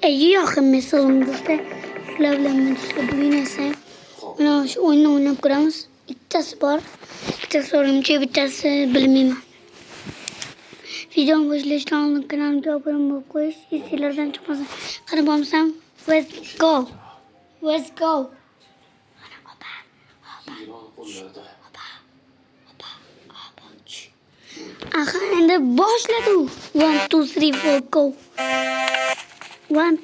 Yoqimli salom do'stlar. Sizlar bilan bugun esa mana shu o'yinni o'ynab ko'ramiz. Bittasi bor, bittasi o'rimchi, bittasi bilmayman. Videoni boshlashdan oldin kanalimga obuna bo'lib qo'yish, esingizdan chiqmasin. Qani bo'lmasam, let's go. Let's go. Aha, endi boshladi. 1 2 3 4 go. 1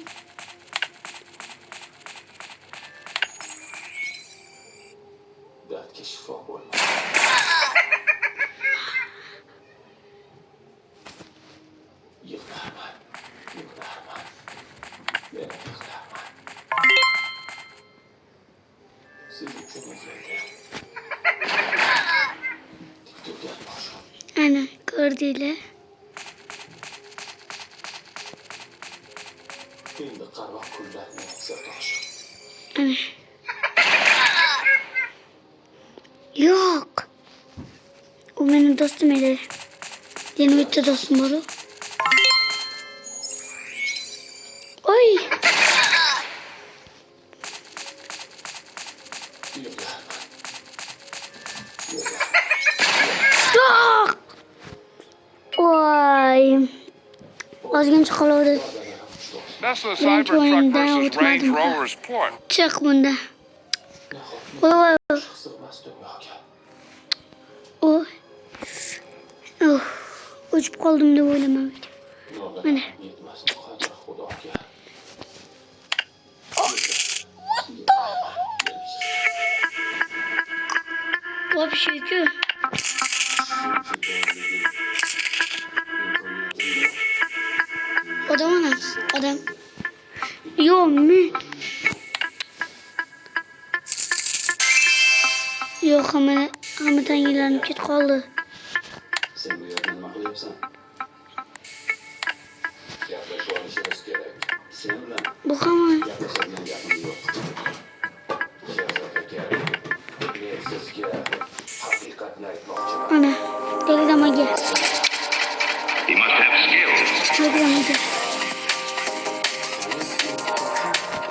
dardga shifo bo'lma. Yig'larman. Men yig'larman. Siz uchun yig'laydi. Tik turgan boshim. ana ko'rdinglar. Endi qarvoq kunlarning sirdoshi. Ana. Yo'q. U mening do'stim edi. Yana bitta do'stim bor. Oy. Yo'q. Oy. Ozgincha qoldi. Tesla Cybertruck versus Range Rover Sport. Chiq bunda. Voy. Sig'mas dunyoga. Oy. Uçup qoldim deb o'ylamadim. Mana. Yetmas qodir Xudoga. Вообще-ку. Odam emas, odam. Yo'q, men. Yo'q, hamma tangalanib ketib qoldi. Sen bu yerda nima qilyapsan? Gaplashib olishimiz kerak. Sen bilan Bu hamma gaplashadigan gapim yo'q. Shahzoda aka, men sizga haqiqatni aytmoqchiman. ana telegramaga. He must have skills.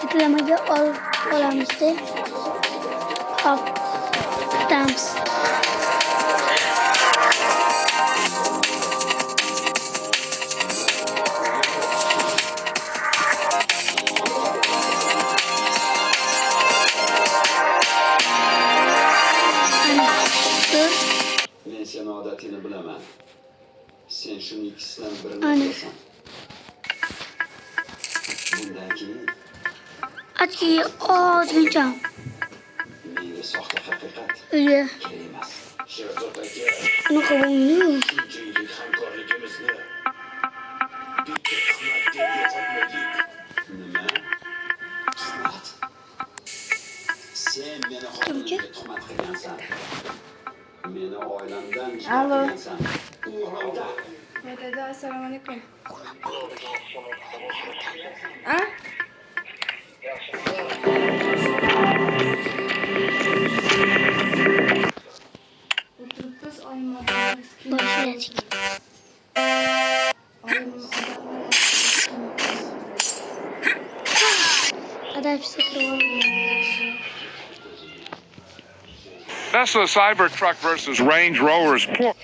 Telegramaga olamizda. Hop. Dams. Men sen odatini bilaman. Sen shuni ikkisidan birini Ana. qilasan. Bundan keyin Achki ozgincha. menga soxta haqiqat Uya. kerak emas. Shahzoda aka, Unaqa bo'lmaydi. shuncha yillik hamkorligimizni bitta tuhmat deb yo'qotmaylik. Nima? Tuhmat? Sen meni xotinimga tuhmat qilgansan. Meni oilamdan Alo. qilgansan. O'g'limda. Dada, assalomu alaykum. A? O'tiribmiz oyim Boshladik. Adapsi Tesla Cybertruck versus Range Rover Sport.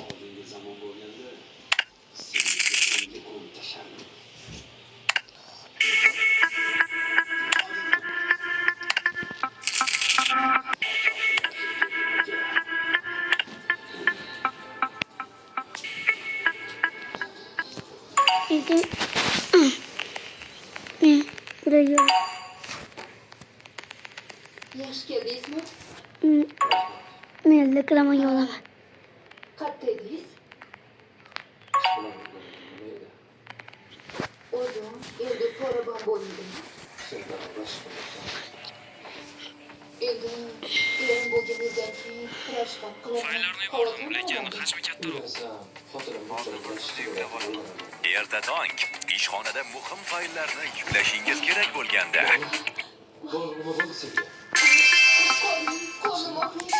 Oldingi zamon bo'lganda seni ko'rib tashardim. Endi men buraya Yaxshi keldingizmi? men reklamaga olaman. Qayerda edingiz? O'zim endi so'raban bo'lmadimi? Endi erim bo'lganingizdan keyin kurashdan qilaman. lekin hajmi kattaroq. Erta tong ishxonada muhim fayllarni yuklashingiz kerak bo'lganda Bo'ldi senga. Qo'lim og'riyapti.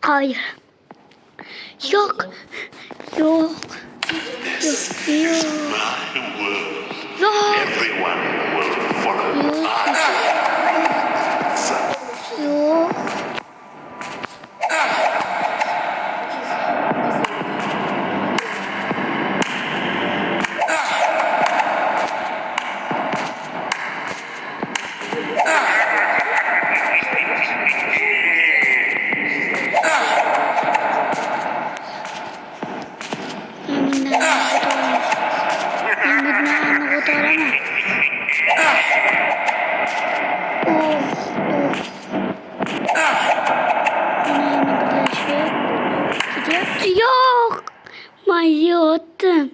Hayır. Yok. Yok. Yok. Yok. Yok. Everyone will follow. Yok. Yok. Yok. Mayottum.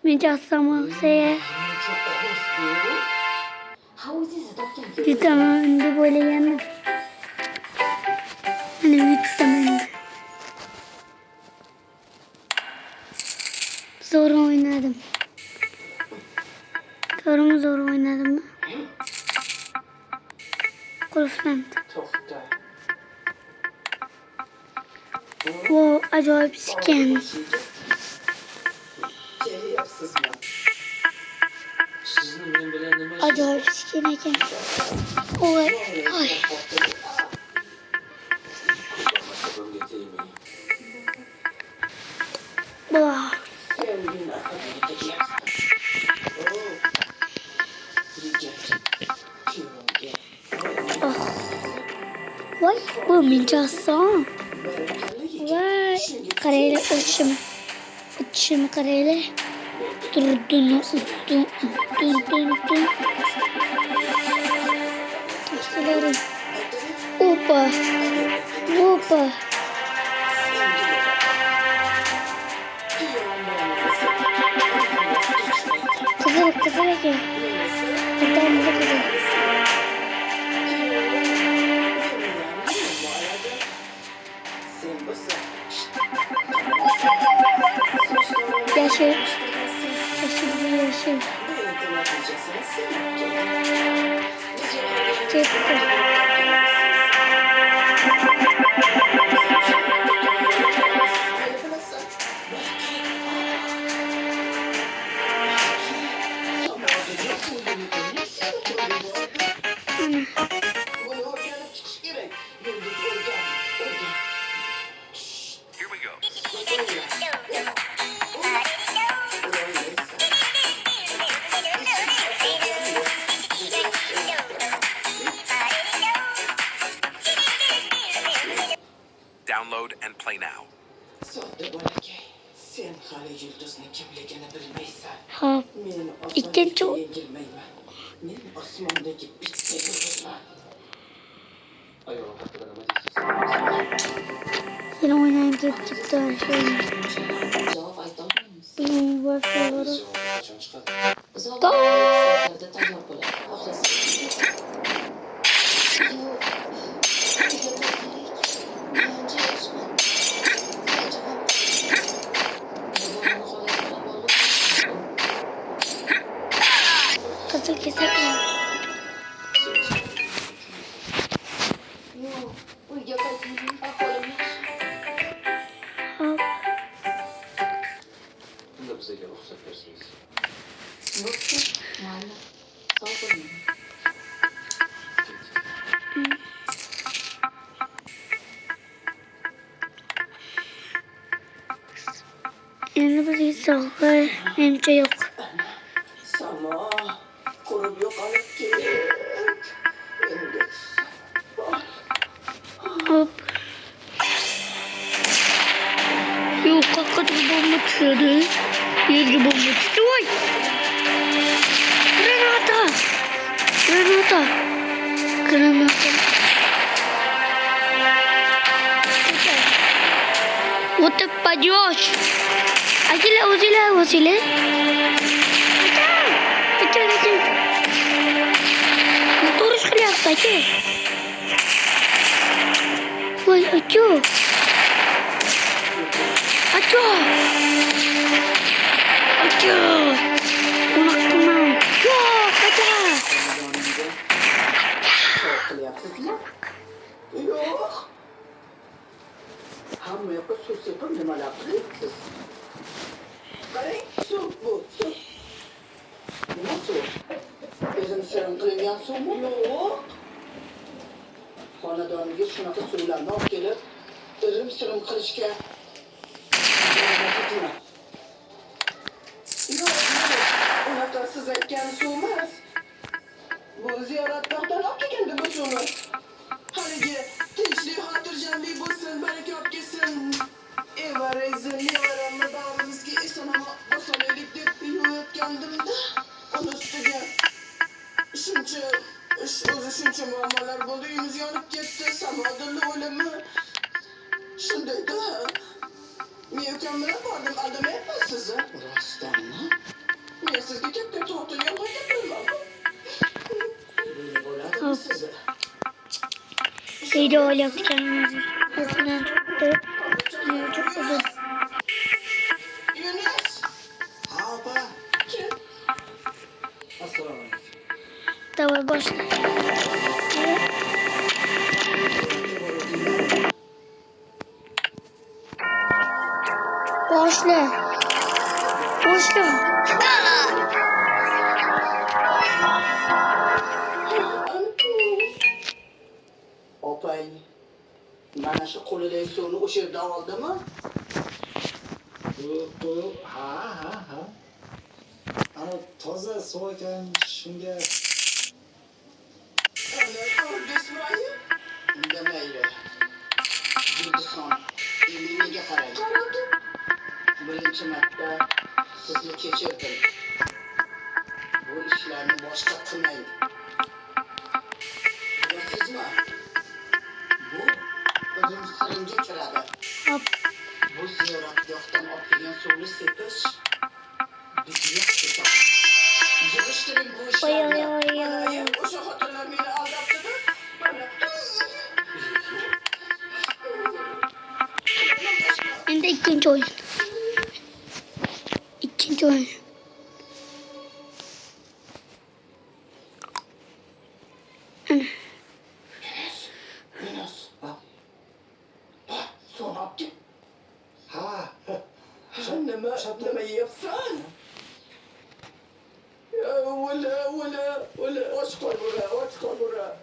Mücassama saya. Tamam önde böyle yandım. Hani gittim önde. Zor oynadım. Zor oynadım. Kurfland. Bu acayip siken. Acayip siken eken. Oy. Ay. Bah. Vay, bu mincasa. Vay, kareyle uçum kareyle. Durdun. Taşları. Opa. Kızıl eki. Buradan da kızıl. Yaşı. Çıktı. Here we go. Download and play now. Sodda bolakay, sen hali yulduzning kimligini bilmaysan. Ha. Men İkinci o. yengilmayman. Men osmondagi bitta yulduzman. Ayol haqida nima deysiz? Yine oynayıp çıktı her şey. Javob aytolmaymiz. Benim var şeyleri. Qachon chiqadi? Tamam. Soatlarda tayyor bo'ladi. Xohlasangiz. Yo'q. Kızıl kesecekler. Yo'q, uyga qaytmayman. Ahvolim yaxshi. Hop. Unda bizga ruxsat bersangiz. Yo'qchi, mayli. Sog' bo'ling. Endi bir so'g'i menimcha yo'q. Samo, qurib yo'qolib ket. Endi Hop. Yok hakikaten bomba düşüyordu. Yerge bomba düştü. Vay. Granata. Вот ты пойдешь. Возили. Лети. Ну, тоже хлеб, кстати. Ой, а чё? Unaqqimay. Yo'q, aka. qilyapsizmi? Yo'q. hamma yoqqa suv sepib nimalar qilyapsiz? Qarang, suv bu, suv. Nima suv? O'zim sirim qilingan suvmi? Yo'q. Xonadoniga shunaqa suvlarni olib kelib, sirim qilishga yo'q, unaqa siz aytgan suv emas. Bu ziyoratgohdan olib kelganda bu suvni. Haligi tinchlik, xotirjamlik bo'lsin, baraka olib kelsin. Evarizm, nevaramni bag'rimizga eson-omon bosolaylik deb yuvayotgandimda, uni ustiga shuncha muammolar bo'ldi, uyimiz yonib ketdi, Samodilni o'limi. Shundayda men ukam bilan bordim, aldamayapman sizni. Rostdanmi? Men sizga katta tortib yolg'on gapiramanmi? Nima bo'ladimi sizni? Video olayotganimiz esidan chiqdi. Çok uzun. Yunus! Ha, opa. Kim? Assalomu alaykum. Давай başla. Başla. Başla. Opang mana shu qo'lidagi suvni o'sha yerdan oldimi? Bu ha. Ana toza suv ekan, shunga Ana ko'rdingizmi? Unda mayli. Yulduzxon, menga qarang. Birinchi marta sizni kechirdim. Bu ishlarni boshqa qilmang. Bilasizmi? Bu o'zim sirimga kiradi. Hop. Bu ziyoratgohdan olib kelgan suvni sepish bidiyat hisob. Yig'ishtiring bu ishlarni. Mana o'sha xotinlar meni aldabdi-da. Mana. Endi ikkinchi oyun. İkinci oyun. Yunus. Ha, suvni olib kel. ha. Nima yeyapsan? O'la, och qol bura.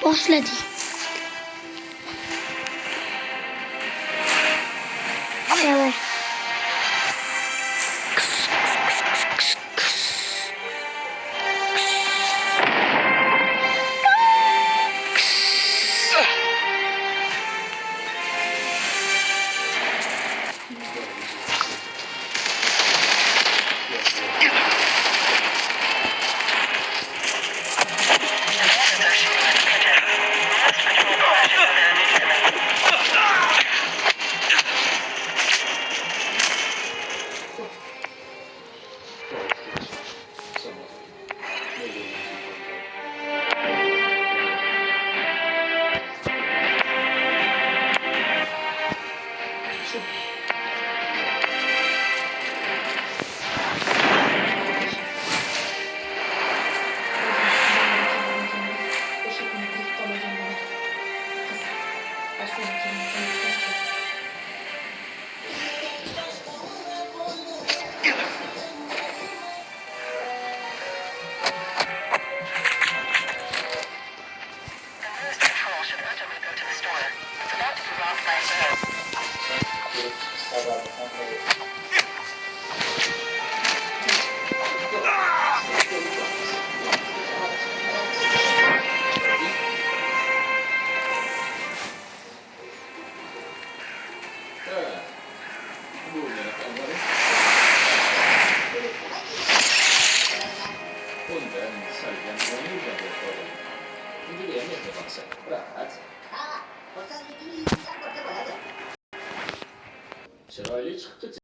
Başladı. Давай. Chiroyli chiqibdi.